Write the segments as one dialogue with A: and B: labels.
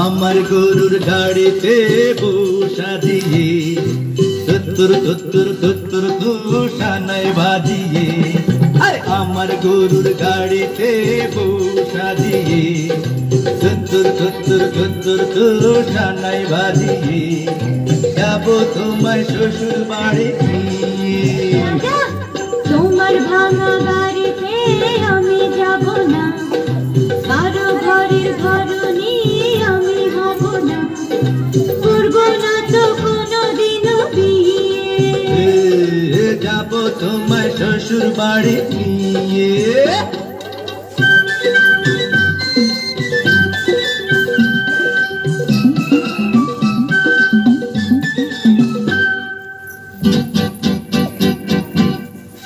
A: আমার গরুর গাড়িতে বসা দিয়ে তুত্তুর তুত্তুর তুত্তুর তুষানায় বাজিয়ে আমার গরুর গাড়িতে বসা দিয়ে তুত্তুর তুত্তুর তুত্তুর তুষানায় বাজিয়ে যাব তোমায় শ্বশুর বাড়ি নিয়ে।
B: তোমার ভাঙা গাড়িতে আমি যাব না, কারো ঘরের ঘরনি আমি হব না, করব না তো কোনোদিনও বিয়ে।
A: যাব তোমায় শ্বশুর বাড়ি নিয়ে।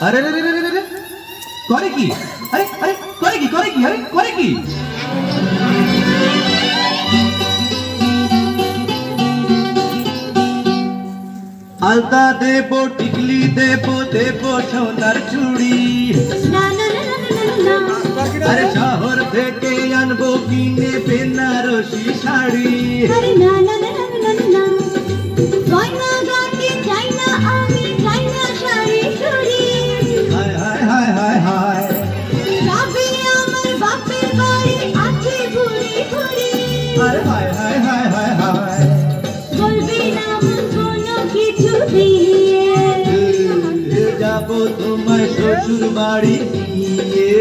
A: আরে রে রে রে রে করে কি? আরে আরে করে কি? করে কি? আরে করে কি? আলতা দেব, টিকলি দেব, দেব সোনার চুড়ি।
B: না না না না না না,
A: আরে শহর থেকে আনবো কিনে বেনারসি শাড়ি।
B: আরে না না না না না, গয়না গাটি চাই না আমি, চাই না শাড়ি চুড়ি।
A: হায় হায় হায় হায় হায়,
B: যাবি আমার বাপের বাড়ি আছে ঘুরি ঘুরি।
A: আরে হায় হায় হায় হায় হায়,
B: বলবি না কোনো কিছু দিয়ে।
A: যাব তোমায় শ্বশুর বাড়ি নিয়ে।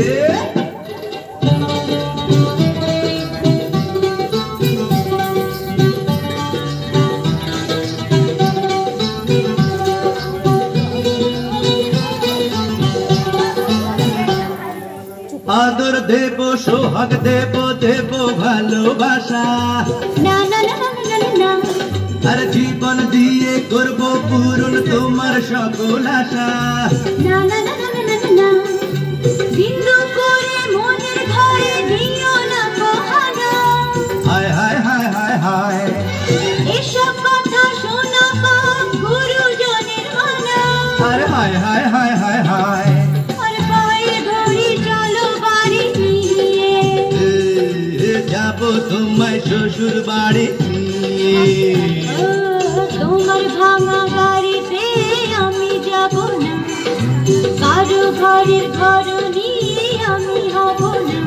A: আদর দেব, সোহাগ দেব, দেব ভালোবাসা।
B: না না না না না,
A: আর জীবন দিয়ে করব পূরণ তোমার সকল আশা।
B: না না না না না না, বিন্দু করে মনের ঘরে দিও না বাহানা।
A: হায় হায় হায় হায় হায়,
B: এসব কথা শোনা পাপ গুরুজনের মানা।
A: আরে হায় হায় হায় হায় হায়,
B: আর পায়ে ধরি চলো বাড়ি নিয়ে।
A: যাব তোমায় শ্বশুর বাড়ি নিয়ে।
B: তোমার ভাঙা গাড়িতে আমি যাব না, কারো ঘরের ঘরনি আমি হব না,